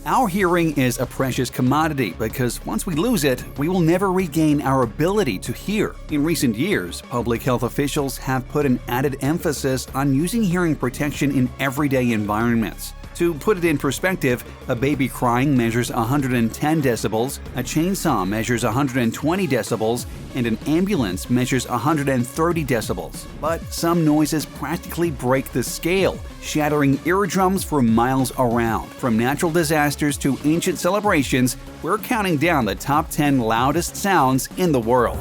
Our hearing is a precious commodity because once we lose it, we will never regain our ability to hear. In recent years, public health officials have put an added emphasis on using hearing protection in everyday environments. To put it in perspective, a baby crying measures 110 decibels, a chainsaw measures 120 decibels, and an ambulance measures 130 decibels. But some noises practically break the scale, shattering eardrums for miles around. From natural disasters to ancient celebrations, we're counting down the top 10 loudest sounds in the world.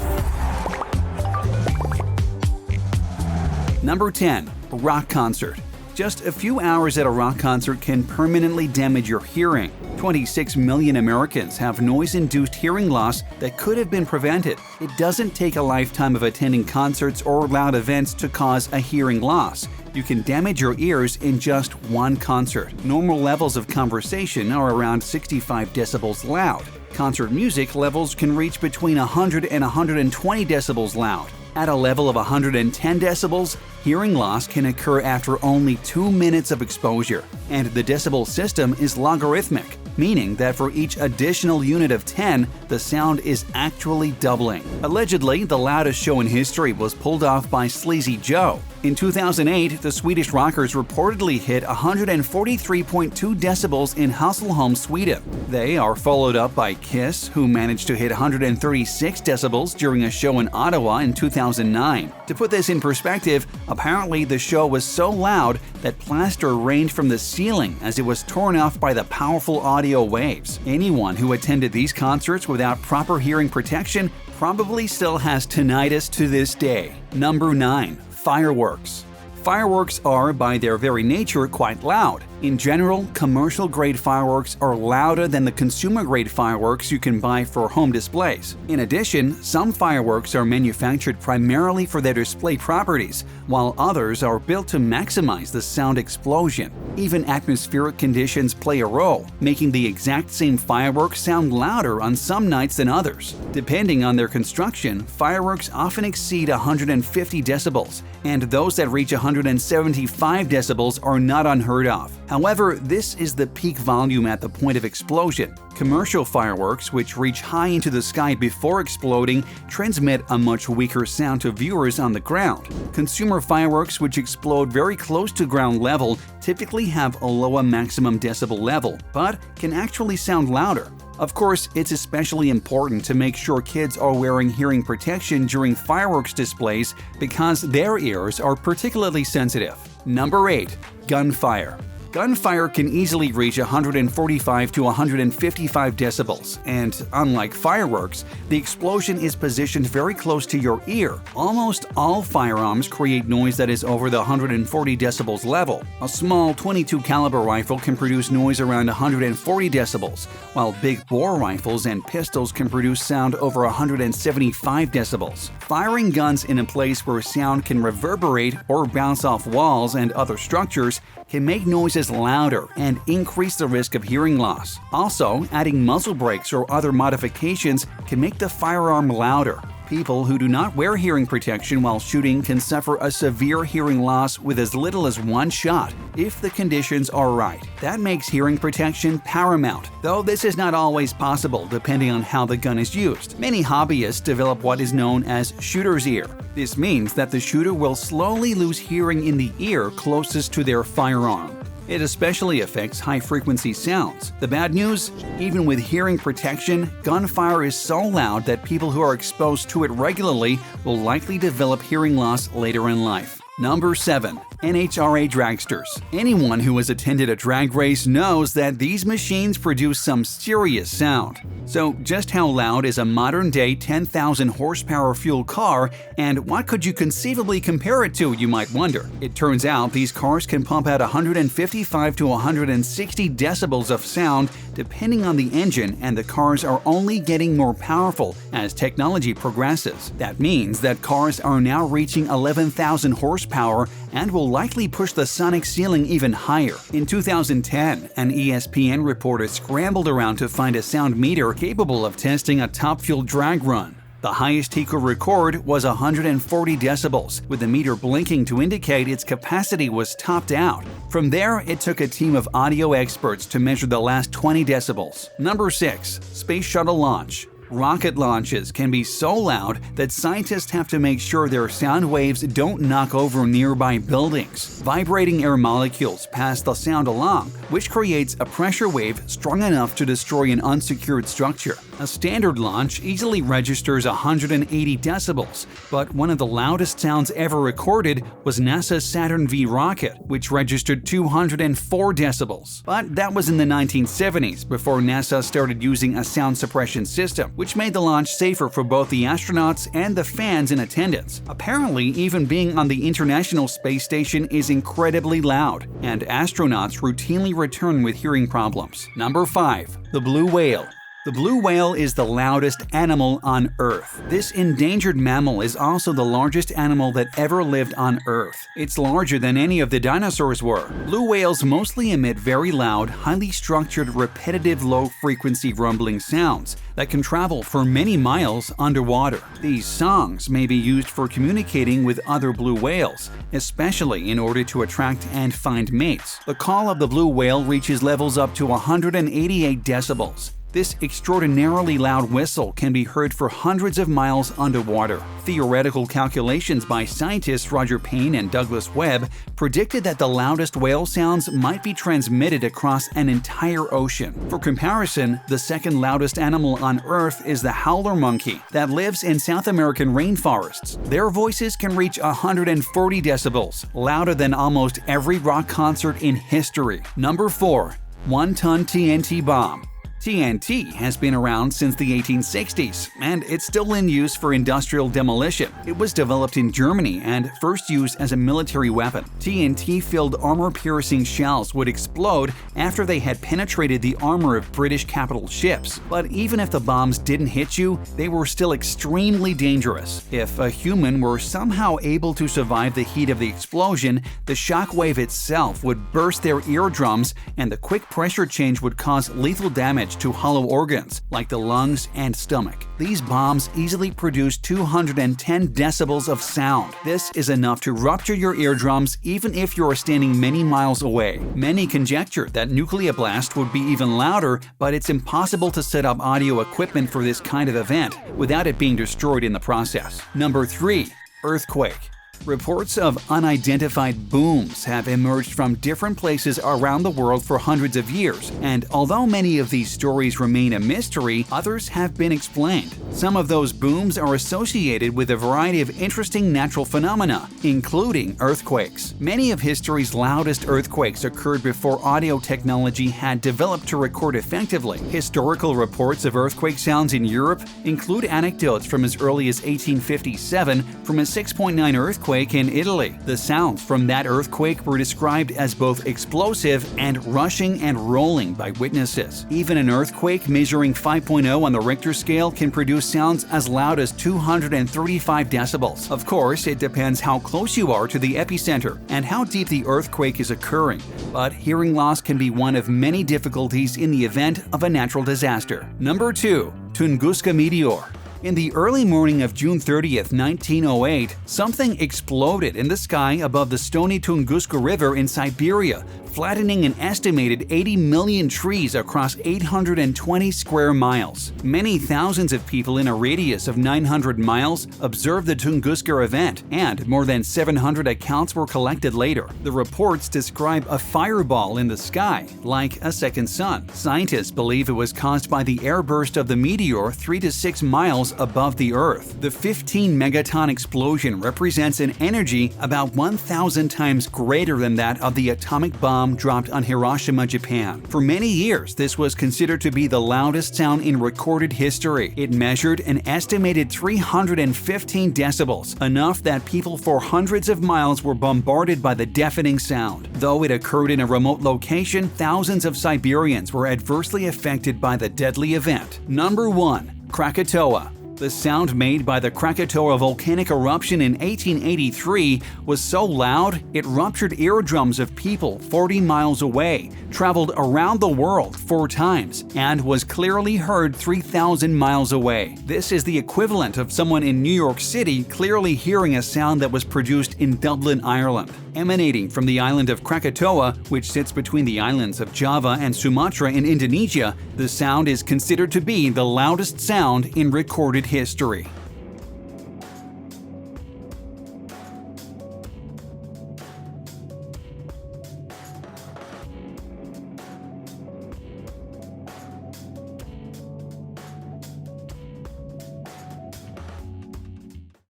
Number 10. Rock concert. Just a few hours at a rock concert can permanently damage your hearing. 26 million Americans have noise-induced hearing loss that could have been prevented. It doesn't take a lifetime of attending concerts or loud events to cause a hearing loss. You can damage your ears in just one concert. Normal levels of conversation are around 65 decibels loud. Concert music levels can reach between 100 and 120 decibels loud. At a level of 110 decibels, hearing loss can occur after only 2 minutes of exposure. And the decibel system is logarithmic, meaning that for each additional unit of 10, the sound is actually doubling. Allegedly, the loudest show in history was pulled off by Sleazy Joe. In 2008, the Swedish rockers reportedly hit 143.2 decibels in Hässleholm, Sweden. They are followed up by Kiss, who managed to hit 136 decibels during a show in Ottawa in 2009. To put this in perspective, apparently the show was so loud that plaster rained from the ceiling as it was torn off by the powerful audio waves. Anyone who attended these concerts without proper hearing protection probably still has tinnitus to this day. Number 9. Fireworks. Fireworks are, by their very nature, quite loud. In general, commercial-grade fireworks are louder than the consumer-grade fireworks you can buy for home displays. In addition, some fireworks are manufactured primarily for their display properties, while others are built to maximize the sound explosion. Even atmospheric conditions play a role, making the exact same fireworks sound louder on some nights than others. Depending on their construction, fireworks often exceed 150 decibels, and those that reach 175 decibels are not unheard of. However, this is the peak volume at the point of explosion. Commercial fireworks, which reach high into the sky before exploding, transmit a much weaker sound to viewers on the ground. Consumer fireworks, which explode very close to ground level, typically have a lower maximum decibel level, but can actually sound louder. Of course, it's especially important to make sure kids are wearing hearing protection during fireworks displays because their ears are particularly sensitive. Number 8. Gunfire. Gunfire can easily reach 145 to 155 decibels, and unlike fireworks, the explosion is positioned very close to your ear. Almost all firearms create noise that is over the 140 decibels level. A small .22 caliber rifle can produce noise around 140 decibels, while big bore rifles and pistols can produce sound over 175 decibels. Firing guns in a place where sound can reverberate or bounce off walls and other structures can make noises louder and increase the risk of hearing loss. Also, adding muzzle brakes or other modifications can make the firearm louder. People who do not wear hearing protection while shooting can suffer a severe hearing loss with as little as one shot, if the conditions are right. That makes hearing protection paramount, though this is not always possible depending on how the gun is used. Many hobbyists develop what is known as shooter's ear. This means that the shooter will slowly lose hearing in the ear closest to their firearm. It especially affects high-frequency sounds. The bad news? Even with hearing protection, gunfire is so loud that people who are exposed to it regularly will likely develop hearing loss later in life. Number 7. NHRA Dragsters. Anyone who has attended a drag race knows that these machines produce some serious sound. So just how loud is a modern-day 10,000 horsepower fuel car, and what could you conceivably compare it to, you might wonder? It turns out these cars can pump out 155 to 160 decibels of sound depending on the engine, and the cars are only getting more powerful as technology progresses. That means that cars are now reaching 11,000 horsepower and will likely push the sonic ceiling even higher. In 2010, an ESPN reporter scrambled around to find a sound meter capable of testing a top fuel drag run. The highest he could record was 140 decibels, with the meter blinking to indicate its capacity was topped out. From there, it took a team of audio experts to measure the last 20 decibels. Number 6. Space Shuttle Launch. Rocket launches can be so loud that scientists have to make sure their sound waves don't knock over nearby buildings. Vibrating air molecules pass the sound along, which creates a pressure wave strong enough to destroy an unsecured structure. A standard launch easily registers 180 decibels, but one of the loudest sounds ever recorded was NASA's Saturn V rocket, which registered 204 decibels. But that was in the 1970s, before NASA started using a sound suppression system, which made the launch safer for both the astronauts and the fans in attendance. Apparently, even being on the International Space Station is incredibly loud, and astronauts routinely return with hearing problems. Number 5. The Blue Whale. The blue whale is the loudest animal on Earth. This endangered mammal is also the largest animal that ever lived on Earth. It's larger than any of the dinosaurs were. Blue whales mostly emit very loud, highly structured, repetitive low-frequency rumbling sounds that can travel for many miles underwater. These songs may be used for communicating with other blue whales, especially in order to attract and find mates. The call of the blue whale reaches levels up to 188 decibels. This extraordinarily loud whistle can be heard for hundreds of miles underwater. Theoretical calculations by scientists Roger Payne and Douglas Webb predicted that the loudest whale sounds might be transmitted across an entire ocean. For comparison, the second loudest animal on Earth is the howler monkey that lives in South American rainforests. Their voices can reach 140 decibels, louder than almost every rock concert in history. Number 4. 1-ton TNT Bomb. TNT has been around since the 1860s, and it's still in use for industrial demolition. It was developed in Germany and first used as a military weapon. TNT-filled armor-piercing shells would explode after they had penetrated the armor of British capital ships. But even if the bombs didn't hit you, they were still extremely dangerous. If a human were somehow able to survive the heat of the explosion, the shockwave itself would burst their eardrums, and the quick pressure change would cause lethal damage to hollow organs like the lungs and stomach. These bombs easily produce 210 decibels of sound. This is enough to rupture your eardrums even if you are standing many miles away. Many conjecture that nuclear blast would be even louder, but it's impossible to set up audio equipment for this kind of event without it being destroyed in the process. Number 3. Earthquake. Reports of unidentified booms have emerged from different places around the world for hundreds of years, and although many of these stories remain a mystery, others have been explained. Some of those booms are associated with a variety of interesting natural phenomena, including earthquakes. Many of history's loudest earthquakes occurred before audio technology had developed to record effectively. Historical reports of earthquake sounds in Europe include anecdotes from as early as 1857 from a 6.9 earthquake in Italy. The sounds from that earthquake were described as both explosive and rushing and rolling by witnesses. Even an earthquake measuring 5.0 on the Richter scale can produce sounds as loud as 235 decibels. Of course, it depends how close you are to the epicenter and how deep the earthquake is occurring, but hearing loss can be one of many difficulties in the event of a natural disaster. Number 2. Tunguska Meteor. In the early morning of June 30th, 1908, something exploded in the sky above the stony Tunguska River in Siberia, flattening an estimated 80 million trees across 820 square miles. Many thousands of people in a radius of 900 miles observed the Tunguska event, and more than 700 accounts were collected later. The reports describe a fireball in the sky, like a second sun. Scientists believe it was caused by the airburst of the meteor 3 to 6 miles above the Earth. The 15-megaton explosion represents an energy about 1,000 times greater than that of the atomic bomb dropped on Hiroshima, Japan. For many years, this was considered to be the loudest sound in recorded history. It measured an estimated 315 decibels, enough that people for hundreds of miles were bombarded by the deafening sound. Though it occurred in a remote location, thousands of Siberians were adversely affected by the deadly event. Number 1. Krakatoa. The sound made by the Krakatoa volcanic eruption in 1883 was so loud it ruptured eardrums of people 40 miles away, traveled around the world 4 times, and was clearly heard 3,000 miles away. This is the equivalent of someone in New York City clearly hearing a sound that was produced in Dublin, Ireland. Emanating from the island of Krakatoa, which sits between the islands of Java and Sumatra in Indonesia, the sound is considered to be the loudest sound in recorded history.